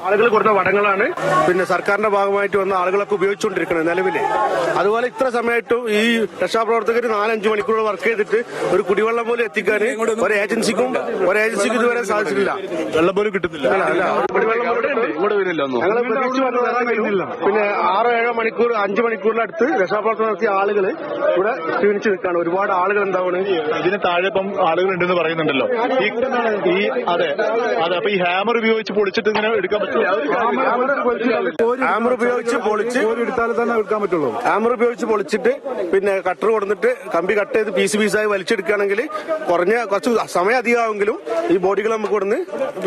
ആളുകൾ കൊടുത്ത വടങ്ങളാണ് പിന്നെ സർക്കാരിന്റെ ഭാഗമായിട്ട് വന്ന ആളുകളൊക്കെ ഉപയോഗിച്ചുകൊണ്ടിരിക്കുന്നത് നിലവില്. അതുപോലെ ഇത്ര സമയത്തും ഈ രക്ഷാപ്രവർത്തകർ 4-5 മണിക്കൂർ വർക്ക് ചെയ്തിട്ട് ഒരു കുടിവെള്ളം പോലും എത്തിക്കാൻ ഒരു ഏജൻസിക്കും ഇതുവരെ സാധിച്ചിട്ടില്ല. വെള്ളം പോലും കിട്ടുന്നില്ല. പിന്നെ 6-7 മണിക്കൂർ 5 മണിക്കൂറിനടുത്ത് രക്ഷാപ്രവർത്തനം നടത്തിയ ആളുകൾ ഇവിടെ ക്ഷീണിച്ചു നിൽക്കുകയാണ്. ഒരുപാട് ആളുകൾ എന്താണ് ഇതിന് താഴെ ഇപ്പം ആളുകൾ ഉണ്ടെന്ന് പറയുന്നുണ്ടല്ലോ. അതെ അപ്പൊ ഈ ഹാമർ ഉപയോഗിച്ച് പൊളിച്ചിട്ട് ഇങ്ങനെ എടുക്കാൻ പറ്റില്ല. ഹാമർ ഉപയോഗിച്ച് പൊളിച്ച് എടുത്താലേ തന്നെ എടുക്കാൻ പറ്റുള്ളൂ. ഹാമർ ഉപയോഗിച്ച് പൊളിച്ചിട്ട് പിന്നെ കട്ടർ കൊടുത്തിട്ട് കമ്പി കട്ട് ചെയ്ത് പീസായി വലിച്ചെടുക്കുകയാണെങ്കിൽ കുറച്ച് സമയം അധികമാണെങ്കിലും ഈ ബോഡികൾ നമുക്ക് ഇവിടുന്ന്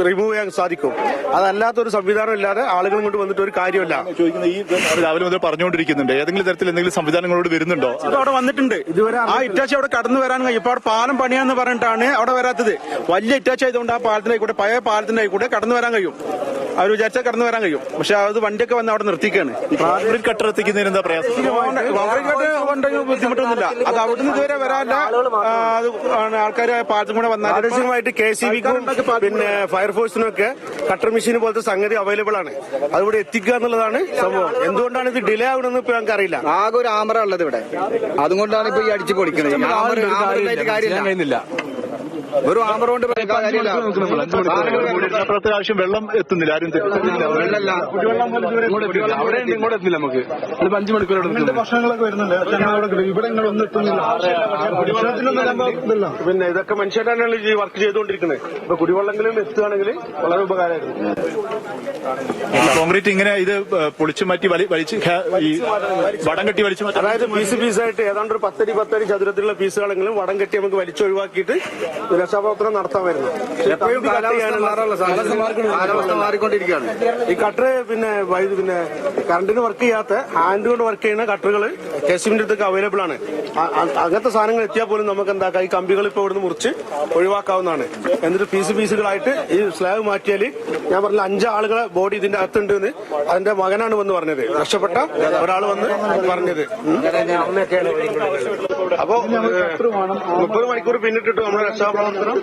റിമൂവ് ചെയ്യാൻ സാധിക്കും. അതല്ലാത്തൊരു സംവിധാനം ഇല്ലാതെ ആളുകൾ കൊണ്ട് വന്നിട്ട് ഒരു കാര്യമല്ല. ചോദിക്കുന്നത് ഈ രാവിലെ മുതൽ പറഞ്ഞുകൊണ്ടിരിക്കുന്നുണ്ട്, ഏതെങ്കിലും തരത്തിൽ എന്തെങ്കിലും സംവിധാനങ്ങളോട് വരുന്നുണ്ടോ? അവിടെ വന്നിട്ടുണ്ട്. ഇതുവരെ ആ ഇറ്റാച്ചി അവിടെ കടന്നു വരാൻ കഴിയും. ഇപ്പൊ അവിടെ പാലം പണിയാന്ന് പറഞ്ഞിട്ടാണ് അവിടെ വരാത്തത്. വലിയ ഇറ്റാച്ചി ആയതുകൊണ്ട് ആ പാലത്തിനായിക്കൂടെ പഴയ പാലത്തിനായിക്കൂടെ കടന്നു വരാൻ കഴിയും. അവർ വിചാരിച്ചാൽ കടന്നു വരാൻ കഴിയും. പക്ഷെ അത് വണ്ടിയൊക്കെ വന്ന് അവിടെ നിർത്തിക്കാണ്. കോൺക്രീറ്റ് കട്ടർ എത്തിക്കുന്നതിന് എന്താ പ്രയാസം? കോൺക്രീറ്റ് കട്ടർ ബുദ്ധിമുട്ടൊന്നുമില്ല. അത് അവിടുന്ന് ഇതുവരെ വരാല്ല. അത് ആൾക്കാർ പാലത്തും കൂടെ വന്നാൽ പ്രാദേശികമായിട്ട് KCBക്കും പിന്നെ ഫയർഫോഴ്സിനും ഒക്കെ കട്ടർ മെഷീൻ പോലത്തെ സംഗതി അവൈലബിൾ ആണ്. അതിവിടെ എത്തിക്കുക എന്നുള്ളതാണ് സംഭവം. എന്തുകൊണ്ടാണ് ഇത് ഡിലേ ആവണമെന്ന് ഇപ്പൊ ഞങ്ങൾക്ക് അറിയില്ല. ആകെ ഒരു ആമറ ഉള്ളത് ഇവിടെ, അതുകൊണ്ടാണ് ഇപ്പൊ ഈ അടിച്ചു പൊളിക്കുന്നത്. കാര്യമില്ല, ഒരു ആമറ കൊണ്ട് ആവശ്യം വെള്ളം എത്തുന്നില്ല. ആരും ഇങ്ങോട്ട് എത്തില്ല. നമുക്ക് 5 മണിക്കൂർ ഭക്ഷണങ്ങളൊക്കെ വരുന്നുണ്ട്. ഇവിടെ ഒന്നും എത്തുന്നില്ല. പിന്നെ ഇതൊക്കെ മനുഷ്യരാണ് ഈ വർക്ക് ചെയ്തുകൊണ്ടിരിക്കുന്നത്. ഇപ്പൊ കുടിവെള്ളങ്ങളും എത്തുകയാണെങ്കിൽ വളരെ ഉപകാരമായിരുന്നു. കോൺക്രീറ്റ് ഇങ്ങനെ ഇത് പൊളിച്ചു മാറ്റി വലിച്ച് ഈ വടം കെട്ടി വലിച്ചു മാറ്റി, അതായത് പീസായിട്ട് ഏതാണ്ട് ഒരു 10 ചതുരത്തിലുള്ള പീസുകളെങ്കിലും വടം കെട്ടി നമുക്ക് വലിച്ചൊഴിവാക്കിയിട്ട് രക്ഷാപ്രവർത്തനം നടത്താമായിരുന്നു. എപ്പോഴും കാലാവസ്ഥ മാറിക്കൊണ്ടിരിക്കുകയാണ്. ഈ കട്ടർ പിന്നെ കറണ്ടിന് വർക്ക് ചെയ്യാത്ത ഹാൻഡ് കൊണ്ട് വർക്ക് ചെയ്യുന്ന കട്ടറുകൾ KCBിന്റെ അടുത്തൊക്കെ അവൈലബിൾ ആണ്. അങ്ങനത്തെ സാധനങ്ങൾ എത്തിയാൽ പോലും നമുക്ക് എന്താക്കാം, ഈ കമ്പികൾ ഇപ്പൊ ഇവിടുന്ന് മുറിച്ച് ഒഴിവാക്കാവുന്നതാണ്. എന്നിട്ട് പീസുകളായിട്ട് ഈ സ്ലാബ് മാറ്റിയാൽ ഞാൻ പറഞ്ഞ 5 ആളുകളെ ബോഡി ഇതിന്റെ അകത്തുണ്ട് എന്ന് അതിന്റെ മകനാണ് വന്ന് പറഞ്ഞത്. രക്ഷപ്പെട്ട ഒരാൾ വന്ന് പറഞ്ഞത്. അപ്പോ 30 മണിക്കൂർ പിന്നിട്ടിട്ട് നമ്മുടെ രക്ഷാപ്രവർത്തനം